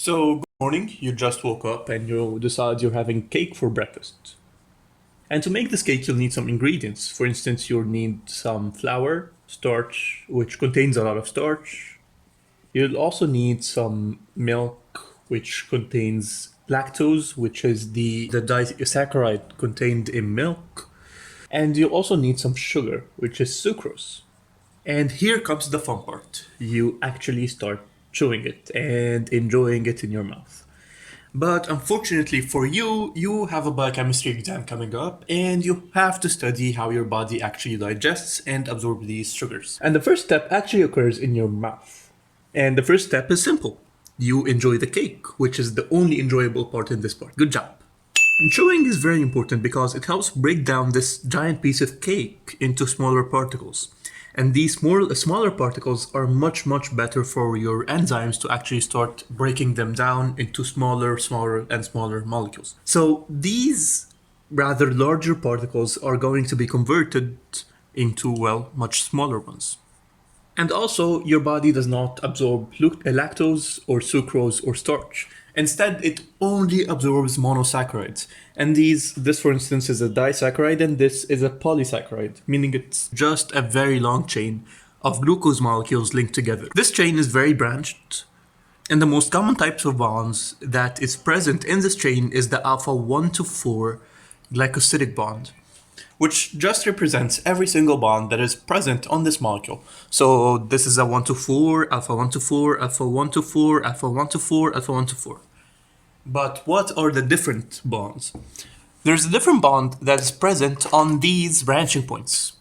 So, good morning, you just woke up and you decide you're having cake for breakfast. And to make this cake, you'll need some ingredients. For instance, you'll need some flour, starch, which contains a lot of starch. You'll also need some milk, which contains lactose, which is the disaccharide contained in milk. And you'll also need some sugar, which is sucrose. And here comes the fun part. You actually start chewing it and enjoying it in your mouth. But unfortunately for you, you have a biochemistry exam coming up and you have to study how your body actually digests and absorbs these sugars. And the first step actually occurs in your mouth. And the first step is simple. You enjoy the cake, which is the only enjoyable part in this part. Good job. And chewing is very important because it helps break down this giant piece of cake into smaller particles. And these smaller particles are much better for your enzymes to actually start breaking them down into smaller and smaller molecules. So these rather larger particles are going to be converted into, well, much smaller ones. And also, your body does not absorb lactose or sucrose or starch. Instead, it only absorbs monosaccharides. And this for instance is a disaccharide and this is a polysaccharide, meaning it's just a very long chain of glucose molecules linked together. This chain is very branched, and the most common types of bonds that is present in this chain is the alpha 1 to 4 glycosidic bond, which just represents every single bond that is present on this molecule. So this is a 1 to 4, alpha 1 to 4, alpha 1 to 4, alpha 1 to 4, alpha 1 to 4. But what are the different bonds? There's a different bond that is present on these branching points.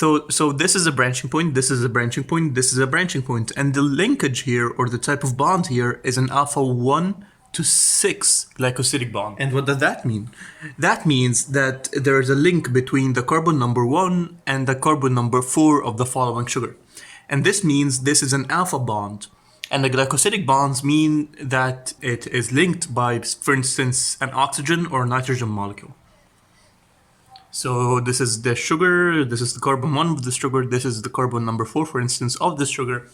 So this is a branching point, this is a branching point, this is a branching point, and the linkage here, or the type of bond here, is an alpha 1 to 6 glycosidic bond. And what does that mean? That means that there is a link between the carbon number 1 and the carbon number 4 of the following sugar. And this means this is an alpha bond. And the glycosidic bonds mean that it is linked by, for instance, an oxygen or nitrogen molecule. So this is the sugar, this is the carbon 1 of the sugar, this is the carbon number 4, for instance, of the sugar.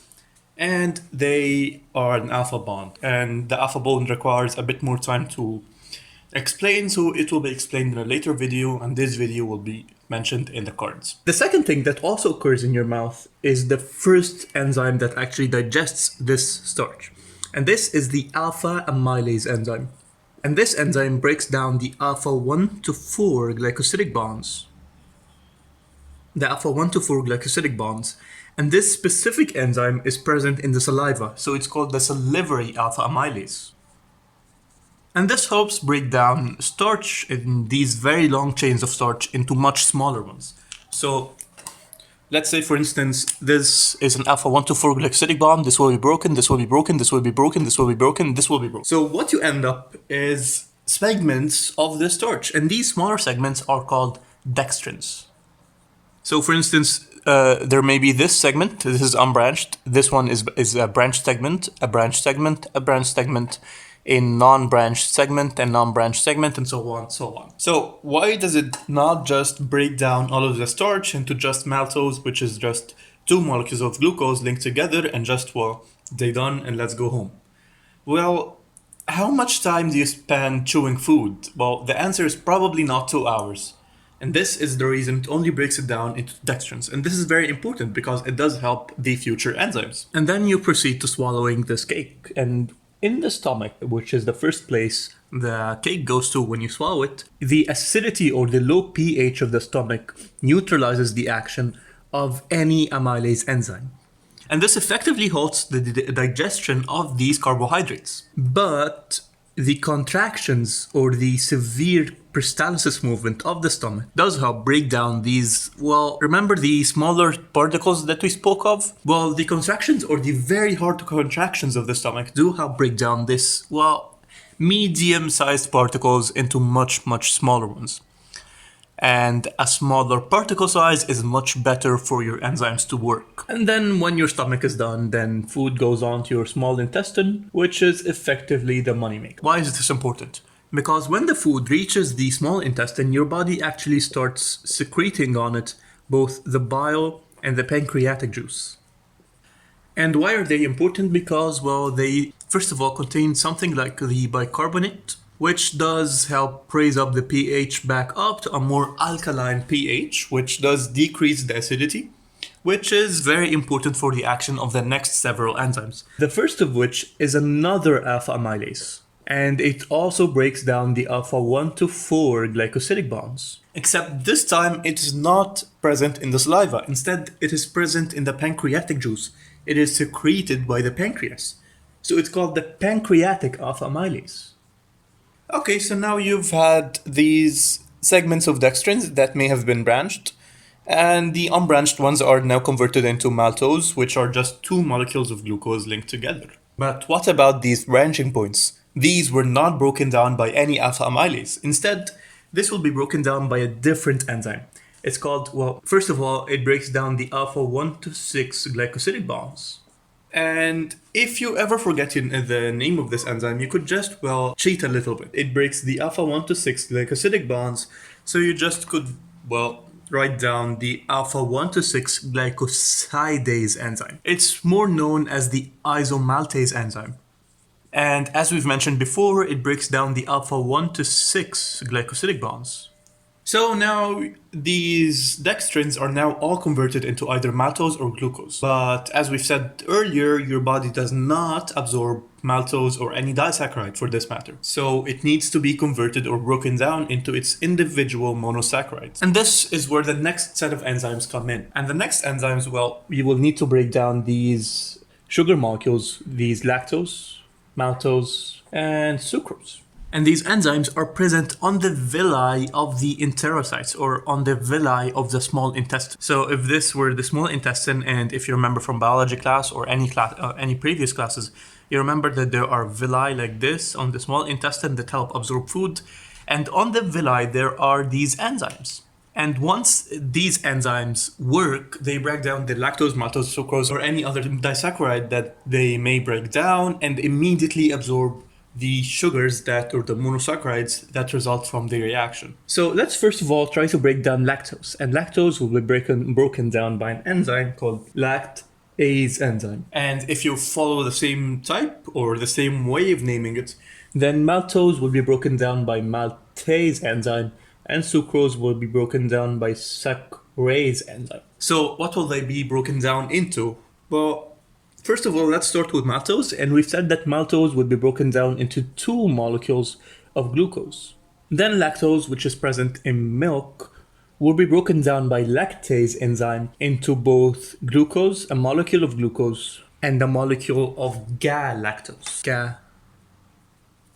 And they are an alpha bond. And the alpha bond requires a bit more time to explain, so it will be explained in a later video, and this video will be mentioned in the cards. The second thing that also occurs in your mouth is the first enzyme that actually digests this starch. And this is the alpha amylase enzyme. And this enzyme breaks down the alpha 1 to 4 glycosidic bonds. The alpha 1 to 4 glycosidic bonds. And this specific enzyme is present in the saliva, so it's called the salivary alpha amylase. And this helps break down starch in these very long chains of starch into much smaller ones. So let's say, for instance, this is an alpha 1 to 4 glycosidic bond. This will be broken, this will be broken, this will be broken, this will be broken, this will be broken. So what you end up is segments of the starch. And these smaller segments are called dextrins. So for instance, there may be this segment, this is unbranched. This one is a branched segment, a branched segment, a branched segment, a non-branched segment, and non-branched segment, and so on, so on. So why does it not just break down all of the starch into just maltose, which is just 2 molecules of glucose linked together, and just, well, they done and let's go home? Well, how much time do you spend chewing food? Well, the answer is probably not 2 hours. And this is the reason it only breaks it down into dextrins. And this is very important because it does help the future enzymes. And then you proceed to swallowing this cake. And in the stomach, which is the first place the cake goes to when you swallow it, the acidity or the low pH of the stomach neutralizes the action of any amylase enzyme. And this effectively halts the digestion of these carbohydrates. But the contractions or the severe peristalsis movement of the stomach does help break down these, well, remember the smaller particles that we spoke of? Well, the contractions or the very hard contractions of the stomach do help break down this, well, medium-sized particles into much smaller ones. And a smaller particle size is much better for your enzymes to work. And then when your stomach is done, then food goes on to your small intestine, which is effectively the moneymaker. Why is this important? Because when the food reaches the small intestine, your body actually starts secreting on it both the bile and the pancreatic juice. And why are they important? Because, well, they first of all, contain something like the bicarbonate, which does help raise up the pH back up to a more alkaline pH, which does decrease the acidity, which is very important for the action of the next several enzymes. The first of which is another alpha amylase, and it also breaks down the alpha 1 to 4 glycosidic bonds. Except this time it is not present in the saliva. Instead, it is present in the pancreatic juice. It is secreted by the pancreas. So it's called the pancreatic alpha amylase. Okay, so now you've had these segments of dextrins that may have been branched, and the unbranched ones are now converted into maltose, which are just two molecules of glucose linked together. But what about these branching points? These were not broken down by any alpha amylase. Instead, this will be broken down by a different enzyme. It's called, well, first of all, it breaks down the alpha 1 to 6 glycosidic bonds. And if you ever forget the name of this enzyme, you could just, well, cheat a little bit. It breaks the alpha 1 to 6 glycosidic bonds, so you just could, well, write down the alpha 1 to 6 glycosidase enzyme. It's more known as the isomaltase enzyme. And as we've mentioned before, it breaks down the alpha 1 to 6 glycosidic bonds. So now these dextrins are now all converted into either maltose or glucose. But as we've said earlier, your body does not absorb maltose or any disaccharide for this matter. So it needs to be converted or broken down into its individual monosaccharides. And this is where the next set of enzymes come in. And the next enzymes, well, you will need to break down these sugar molecules, these lactose, maltose, and sucrose. And these enzymes are present on the villi of the enterocytes, or on the villi of the small intestine. So if this were the small intestine, and if you remember from biology class or any previous classes, you remember that there are villi like this on the small intestine that help absorb food. And on the villi, there are these enzymes. And once these enzymes work, they break down the lactose, maltose, sucrose, or any other disaccharide that they may break down and immediately absorb the sugars or the monosaccharides that result from the reaction. So let's first of all try to break down lactose. And lactose will be broken down by an enzyme called lactase enzyme. And if you follow the same type or the same way of naming it, then maltose will be broken down by maltase enzyme, and sucrose will be broken down by saccharase enzyme. So what will they be broken down into? Well, first of all, let's start with maltose, and we've said that maltose would be broken down into two molecules of glucose. Then lactose, which is present in milk, will be broken down by lactase enzyme into both glucose, a molecule of glucose, and a molecule of galactose.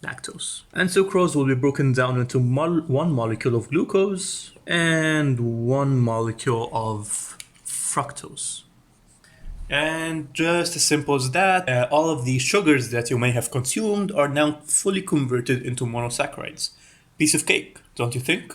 Galactose. And sucrose will be broken down into one molecule of glucose and one molecule of fructose. And just as simple as that, all of the sugars that you may have consumed are now fully converted into monosaccharides. Piece of cake, don't you think?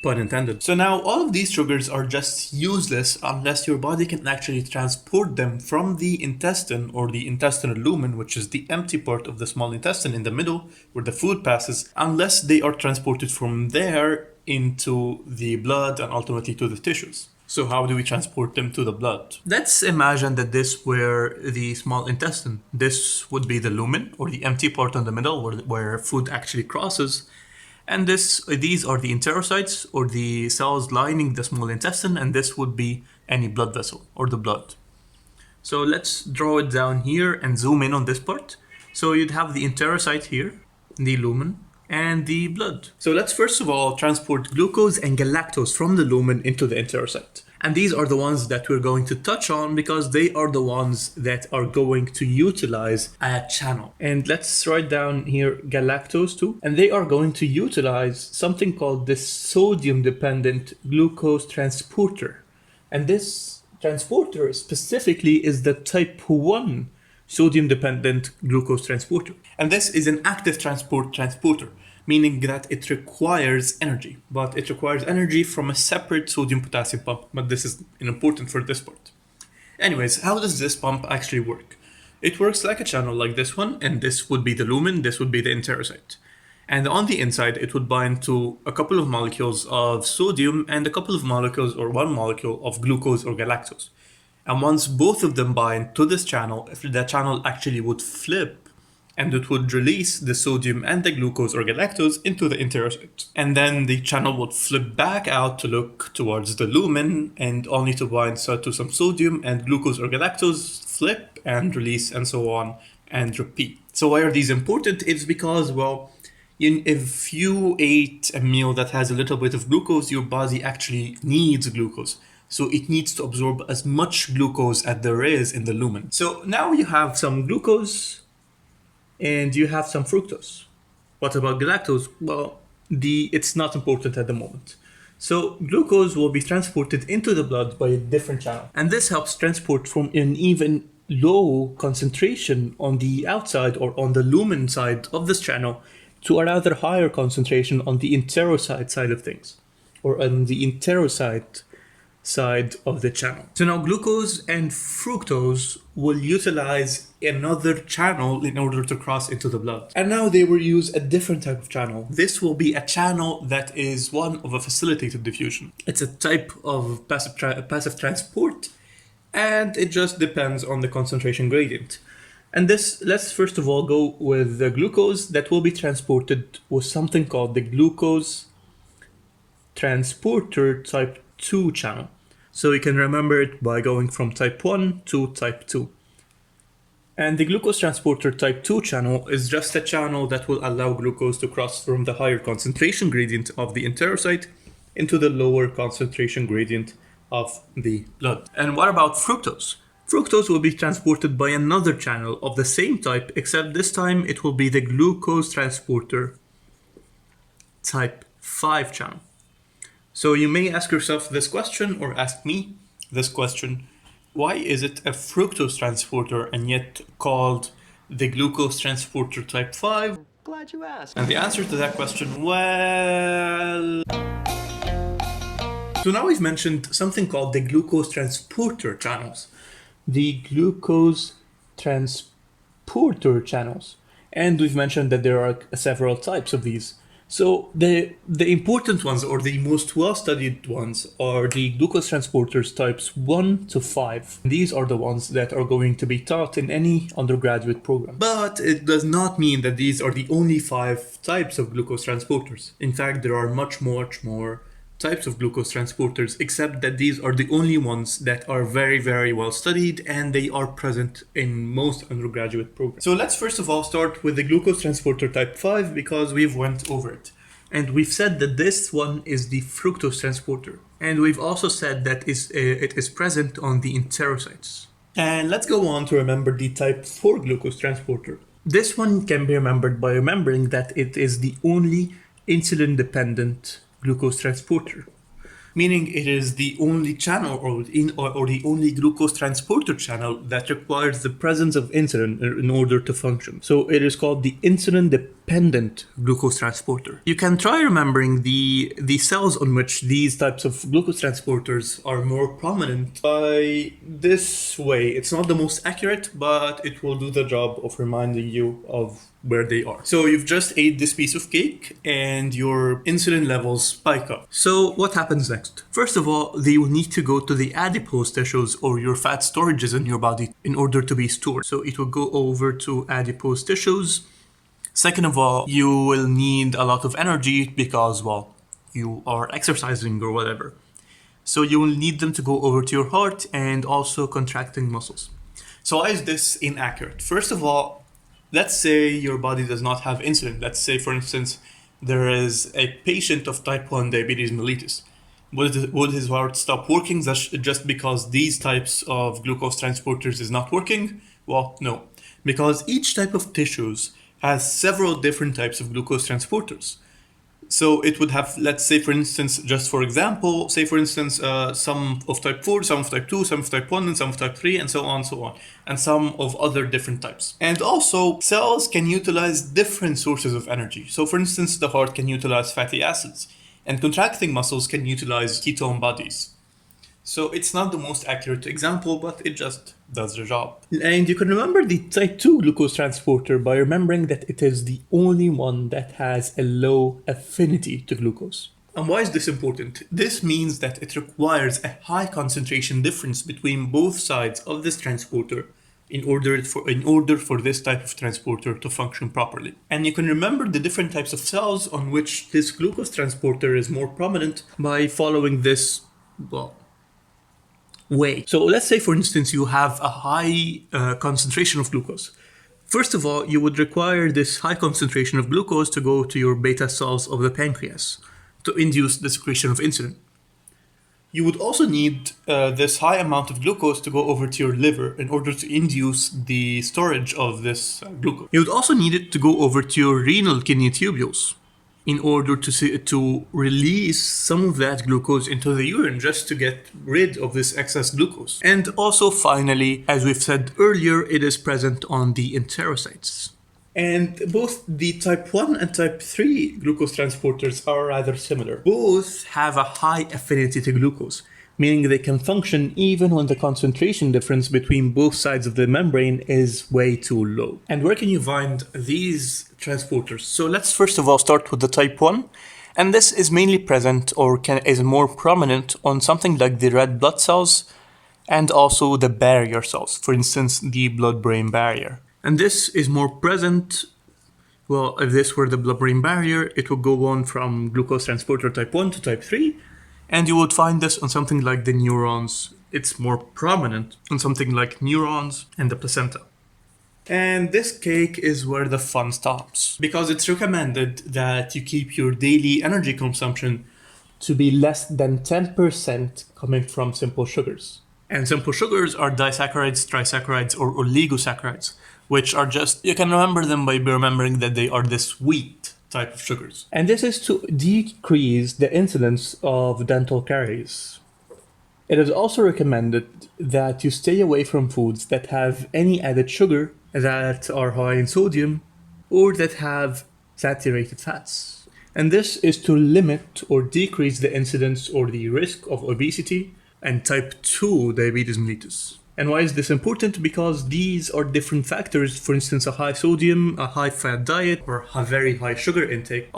Pun intended. So now all of these sugars are just useless unless your body can actually transport them from the intestine or the intestinal lumen, which is the empty part of the small intestine in the middle where the food passes, unless they are transported from there into the blood and ultimately to the tissues. So how do we transport them to the blood? Let's imagine that this were the small intestine. This would be the lumen, or the empty part in the middle where food actually crosses. And these are the enterocytes, or the cells lining the small intestine, and this would be any blood vessel, or the blood. So let's draw it down here and zoom in on this part. So you'd have the enterocyte here, the lumen, and the blood. So let's first of all transport glucose and galactose from the lumen into the enterocyte. And these are the ones that we're going to touch on because they are the ones that are going to utilize a channel. And let's write down here galactose too. And they are going to utilize something called the sodium-dependent glucose transporter. And this transporter specifically is the type 1 sodium-dependent glucose transporter. And this is an active transporter, meaning that it requires energy, but it requires energy from a separate sodium-potassium pump. But this is important for this part. Anyways, how does this pump actually work? It works like a channel like this one, and this would be the lumen, this would be the enterocyte. And on the inside, it would bind to a couple of molecules of sodium and a couple of molecules or one molecule of glucose or galactose. And once both of them bind to this channel, if the channel actually would flip, and it would release the sodium and the glucose or galactose into the enterocyte. And then the channel would flip back out to look towards the lumen and only to bind to some sodium, and glucose or galactose flip and release and so on and repeat. So why are these important? It's because, well, if you ate a meal that has a little bit of glucose, your body actually needs glucose. So it needs to absorb as much glucose as there is in the lumen. So now you have some glucose and you have some fructose. What about galactose? Well, it's not important at the moment. So glucose will be transported into the blood by a different channel. And this helps transport from an even low concentration on the outside or on the lumen side of this channel to a rather higher concentration on the enterocyte side of things, or on the enterocyte side of the channel. So now glucose and fructose will utilize another channel in order to cross into the blood. And now they will use a different type of channel. This will be a channel that is one of a facilitated diffusion. It's a type of passive transport, and it just depends on the concentration gradient. And this, let's first of all go with the glucose that will be transported with something called the glucose transporter type 2 channel. So you can remember it by going from type 1 to type 2. And the glucose transporter type 2 channel is just a channel that will allow glucose to cross from the higher concentration gradient of the enterocyte into the lower concentration gradient of the blood. And what about fructose? Fructose will be transported by another channel of the same type, except this time it will be the glucose transporter type 5 channel. So you may ask yourself this question, or ask me this question: why is it a fructose transporter and yet called the glucose transporter type 5? Glad you asked. And the answer to that question, well... So now we've mentioned something called the glucose transporter channels. The glucose transporter channels. And we've mentioned that there are several types of these. So the important ones, or the most well-studied ones, are the glucose transporters types 1 to 5. These are the ones that are going to be taught in any undergraduate program. But it does not mean that these are the only 5 types of glucose transporters. In fact, there are much more types of glucose transporters, except that these are the only ones that are very, very well studied, and they are present in most undergraduate programs. So let's first of all start with the glucose transporter type 5, because we've went over it. And we've said that this one is the fructose transporter. And we've also said that it is present on the enterocytes. And let's go on to remember the type 4 glucose transporter. This one can be remembered by remembering that it is the only insulin-dependent glucose transporter, meaning it is the only channel or the only glucose transporter channel that requires the presence of insulin in order to function. So it is called the insulin-dependent glucose transporter. You can try remembering the cells on which these types of glucose transporters are more prominent by this way. It's not the most accurate, but it will do the job of reminding you of where they are. So you've just ate this piece of cake and your insulin levels spike up. So what happens next? First of all, they will need to go to the adipose tissues, or your fat storages in your body, in order to be stored. So it will go over to adipose tissues. Second of all, you will need a lot of energy because, well, you are exercising or whatever. So you will need them to go over to your heart and also contracting muscles. So why is this inaccurate? First of all, let's say your body does not have insulin. Let's say, for instance, there is a patient of type 1 diabetes mellitus. Would his heart stop working just because these types of glucose transporters is not working? Well, no. Because each type of tissues has several different types of glucose transporters. So it would have, let's say, for instance, just for example, say, for instance, some of type 4, some of type 2, some of type 1, and some of type 3, and so on, and some of other different types. And also, cells can utilize different sources of energy. So, for instance, the heart can utilize fatty acids, and contracting muscles can utilize ketone bodies. So it's not the most accurate example, but it just does the job. And you can remember the type 2 glucose transporter by remembering that it is the only one that has a low affinity to glucose. And why is this important? This means that it requires a high concentration difference between both sides of this transporter in order for this type of transporter to function properly. And you can remember the different types of cells on which this glucose transporter is more prominent by following this, way. So let's say, for instance, you have a high concentration of glucose. First of all, you would require this high concentration of glucose to go to your beta cells of the pancreas to induce the secretion of insulin. You would also need this high amount of glucose to go over to your liver in order to induce the storage of this glucose. You would also need it to go over to your renal kidney tubules in order to release some of that glucose into the urine, just to get rid of this excess glucose. And also, finally, as we've said earlier, it is present on the enterocytes. And both the type 1 and type 3 glucose transporters are rather similar. Both have a high affinity to glucose, meaning they can function even when the concentration difference between both sides of the membrane is way too low. And where can you find these transporters? So let's first of all start with the type 1. And this is mainly present is more prominent on something like the red blood cells and also the barrier cells, for instance, the blood-brain barrier. And this is more present, if this were the blood-brain barrier, it would go on from glucose transporter type 1 to type 3. And you would find this on something like the neurons. It's more prominent on something like neurons and the placenta. And this cake is where the fun stops, because it's recommended that you keep your daily energy consumption to be less than 10% coming from simple sugars. And simple sugars are disaccharides, trisaccharides, or oligosaccharides, which are you can remember them by remembering that they are the sweet type of sugars. And this is to decrease the incidence of dental caries. It is also recommended that you stay away from foods that have any added sugar, that are high in sodium, or that have saturated fats. And this is to limit or decrease the incidence or the risk of obesity and type 2 diabetes mellitus. And why is this important? Because these are different factors. For instance, a high sodium, a high fat diet, or a very high sugar intake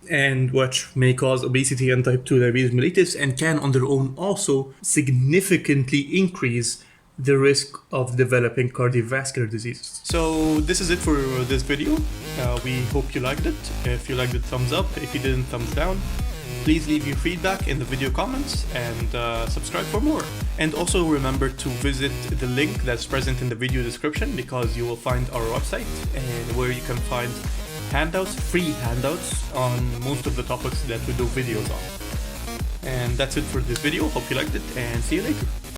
and which may cause obesity and type 2 diabetes mellitus, and can on their own also significantly increase the risk of developing cardiovascular diseases. So this is it for this video. We hope you liked it. If you liked it, thumbs up. If you didn't, thumbs down. Please leave your feedback in the video comments and subscribe for more. And also remember to visit the link that's present in the video description, because you will find our website and where you can find free handouts on most of the topics that we do videos on. And that's it for this video. Hope you liked it, and see you later.